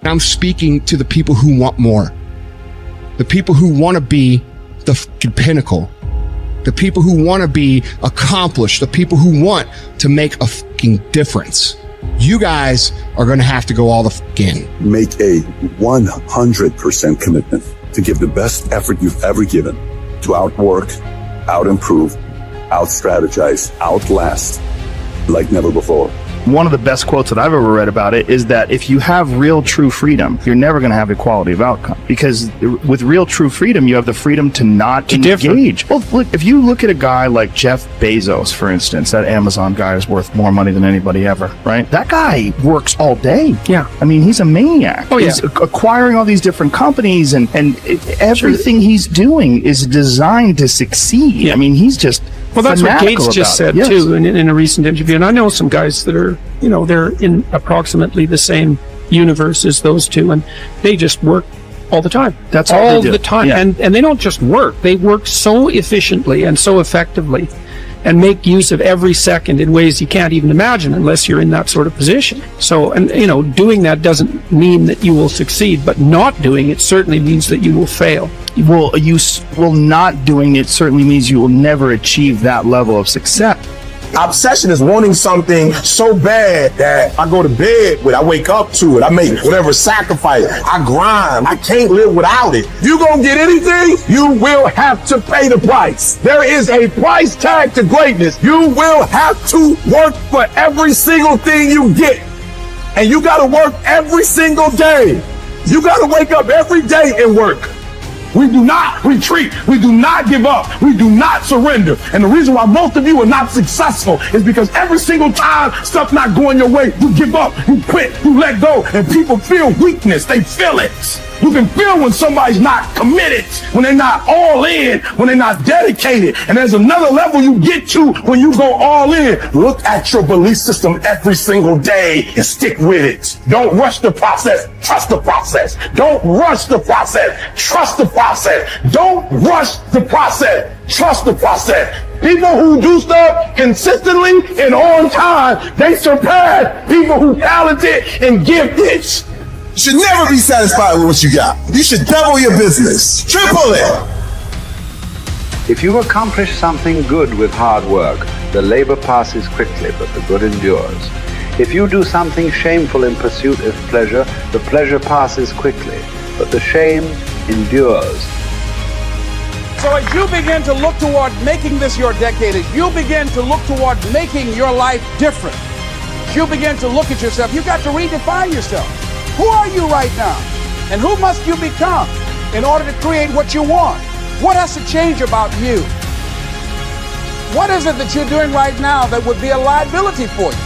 I'm speaking to the people who want more, the people who want to be the fucking pinnacle, the people who want to be accomplished, the people who want to make a fucking difference. You guys are going to have to go all the fuck in. Make a 100% commitment to give the best effort you've ever given to outwork, out-improve, out-strategize, outlast like never before. One of the best quotes that I've ever read about it is that if you have real true freedom, you're never going to have equality of outcome, because with real true freedom, you have the freedom to not engage. Well, look, if you look at a guy like Jeff Bezos, for instance, that Amazon guy is worth more money than anybody ever, right? That guy works all day. Yeah. I mean, he's a maniac. Oh, yeah. He's acquiring all these different companies, and everything he's doing is designed to succeed. Yeah. I mean, he's just... Well, that's what Gates just said, too, in a recent interview. And I know some guys that are, they're in approximately the same universe as those two, and they just work all the time. That's all the time. Yeah. And they don't just work. They work so efficiently and so effectively and make use of every second in ways you can't even imagine unless you're in that sort of position. So, and doing that doesn't mean that you will succeed, but not doing it certainly means that you will fail. Not doing it certainly means you will never achieve that level of success. Obsession is wanting something so bad that I go to bed with, I wake up to it, I make whatever sacrifice, I grind, I can't live without it. You gonna get anything, you will have to pay the price. There is a price tag to greatness. You will have to work for every single thing you get. And you gotta work every single day. You gotta wake up every day and work. We do not retreat. We do not give up. We do not surrender. And the reason why most of you are not successful is because every single time stuff's not going your way, you give up, you quit, you let go, and people feel weakness. They feel it. You can feel when somebody's not committed, when they're not all in, when they're not dedicated. And there's another level you get to when you go all in. Look at your belief system every single day and stick with it. Don't rush the process. Trust the process. Don't rush the process. Trust the process. Don't rush the process. Trust the process. People who do stuff consistently and on time, they surpass people who talented and gifted. You should never be satisfied with what you got. You should double your business, triple it. If you accomplish something good with hard work, the labor passes quickly, but the good endures. If you do something shameful in pursuit of pleasure, the pleasure passes quickly, but the shame endures. So as you begin to look toward making this your decade, as you begin to look toward making your life different, as you begin to look at yourself, you've got to redefine yourself. Who are you right now? And who must you become in order to create what you want? What has to change about you? What is it that you're doing right now that would be a liability for you?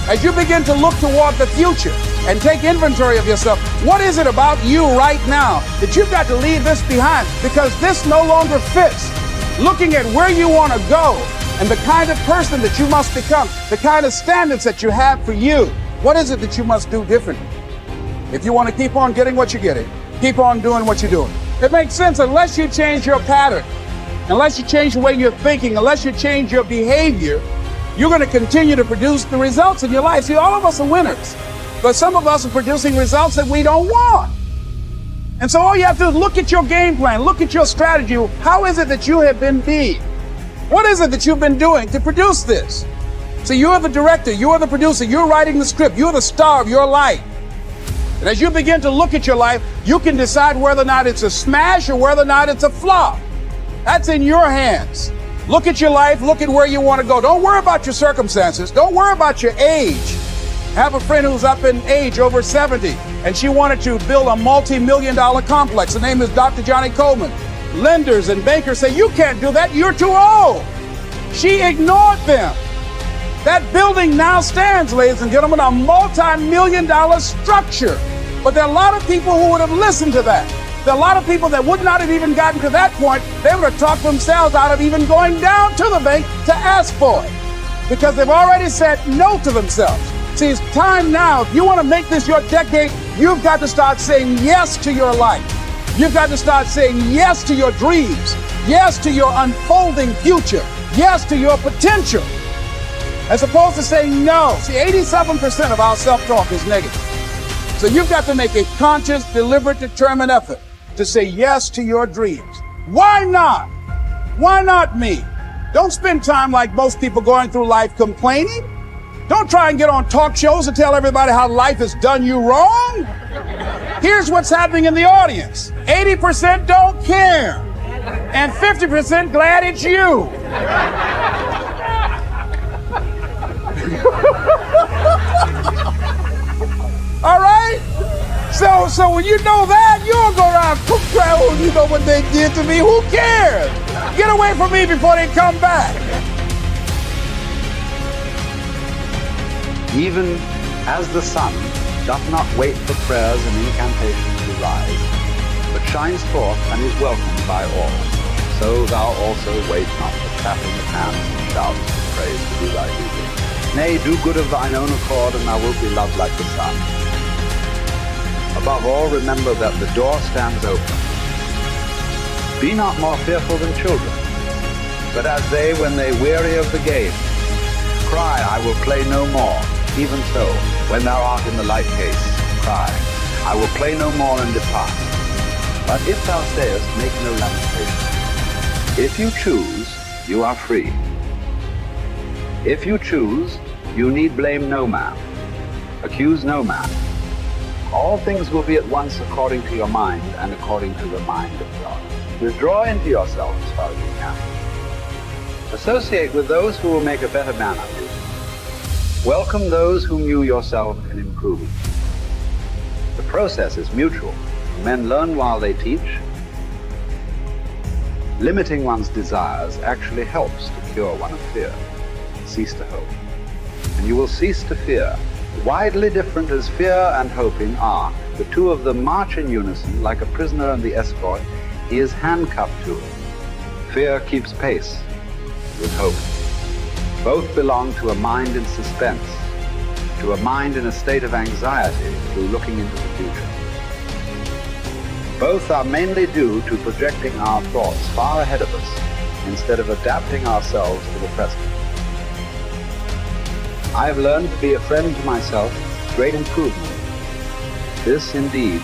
As you begin to look toward the future and take inventory of yourself, what is it about you right now that you've got to leave this behind because this no longer fits? Looking at where you want to go and the kind of person that you must become, the kind of standards that you have for you, what is it that you must do differently? If you want to keep on getting what you're getting, keep on doing what you're doing. It makes sense unless you change your pattern, unless you change the way you're thinking, unless you change your behavior, you're going to continue to produce the results in your life. See, all of us are winners, but some of us are producing results that we don't want. And so all you have to do is look at your game plan, look at your strategy. How is it that you have been being? What is it that you've been doing to produce this? So you're the director, you're the producer, you're writing the script, you're the star of your life. And as you begin to look at your life, you can decide whether or not it's a smash or whether or not it's a flop. That's in your hands. Look at your life, look at where you want to go. Don't worry about your circumstances. Don't worry about your age. I have a friend who's up in age, over 70, and she wanted to build a multi-million-dollar complex. The name is Dr. Johnny Coleman. Lenders and bankers say, you can't do that, you're too old. She ignored them. That building now stands, ladies and gentlemen, a multi-million-dollar structure. But there are a lot of people who would have listened to that. There are a lot of people that would not have even gotten to that point. They would have talked themselves out of even going down to the bank to ask for it, because they've already said no to themselves. See, it's time now. If you want to make this your decade, you've got to start saying yes to your life. You've got to start saying yes to your dreams, yes to your unfolding future, yes to your potential, as opposed to saying no. See, 87% of our self-talk is negative. So you've got to make a conscious, deliberate, determined effort to say yes to your dreams. Why not? Why not me? Don't spend time like most people going through life complaining. Don't try and get on talk shows and tell everybody how life has done you wrong. Here's what's happening in the audience. 80% don't care, and 50% glad it's you. All right? So when you know that, you don't go around crying, oh, you know what they did to me. Who cares? Get away from me before they come back. Even as the sun doth not wait for prayers and incantations to rise, but shines forth and is welcomed by all, so thou also wait not for clapping of hands and shouts of praise to do thy duty. Nay, do good of thine own accord, and thou wilt be loved like the sun. Above all, remember that the door stands open. Be not more fearful than children, but as they, when they weary of the game, cry, I will play no more. Even so, when thou art in the light case, cry, I will play no more and depart. But if thou sayest, make no lamentation. If you choose, you are free. If you choose, you need blame no man, accuse no man. All things will be at once according to your mind and according to the mind of God. Withdraw into yourself as far as you can. Associate with those who will make a better man of you. Welcome those whom you yourself can improve. The process is mutual. Men learn while they teach. Limiting one's desires actually helps to cure one of fear. Cease to hope, and you will cease to fear. Widely different as fear and hoping are, the two of them march in unison like a prisoner and the escort he is handcuffed to. Fear keeps pace with hope. Both belong to a mind in suspense, to a mind in a state of anxiety through looking into the future. Both are mainly due to projecting our thoughts far ahead of us instead of adapting ourselves to the present. I have learned to be a friend to myself, great improvement. This indeed,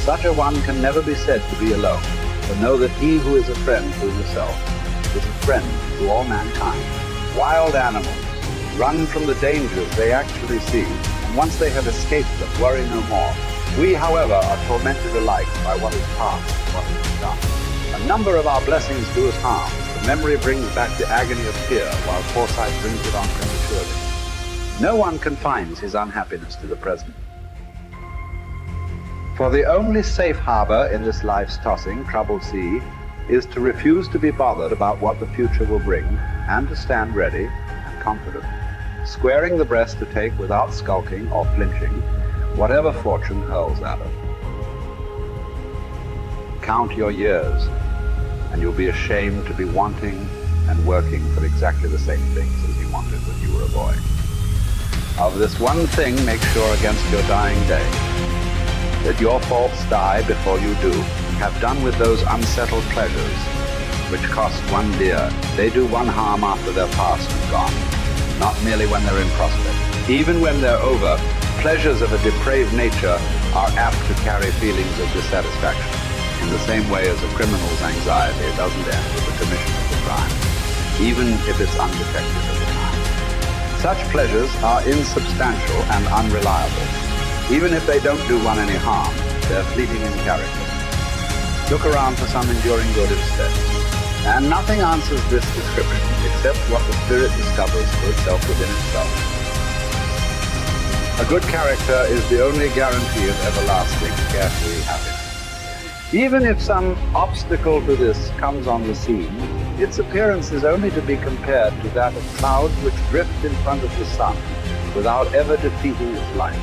such a one can never be said to be alone, but know that he who is a friend to himself is a friend to all mankind. Wild animals run from the dangers they actually see, and once they have escaped them, worry no more. We, however, are tormented alike by what is past and what is done. A number of our blessings do us harm. Memory brings back the agony of fear, while foresight brings it on prematurely. No one confines his unhappiness to the present. For the only safe harbor in this life's tossing, troubled sea is to refuse to be bothered about what the future will bring, and to stand ready and confident, squaring the breast to take without skulking or flinching whatever fortune hurls at it. Count your years, and you'll be ashamed to be wanting and working for exactly the same things as you wanted when you were a boy. Of this one thing, make sure against your dying day, that your faults die before you do. Have done with those unsettled pleasures, which cost one dear. They do one harm after they're past and gone, not merely when they're in prospect. Even when they're over, pleasures of a depraved nature are apt to carry feelings of dissatisfaction, in the same way as a criminal's anxiety doesn't end with the commission of the crime, even if it's undetected at the time. Such pleasures are insubstantial and unreliable. Even if they don't do one any harm, they're fleeting in character. Look around for some enduring good instead. And nothing answers this description except what the spirit discovers for itself within itself. A good character is the only guarantee of everlasting, carefree happiness. Even if some obstacle to this comes on the scene, its appearance is only to be compared to that of clouds which drift in front of the sun without ever defeating its light.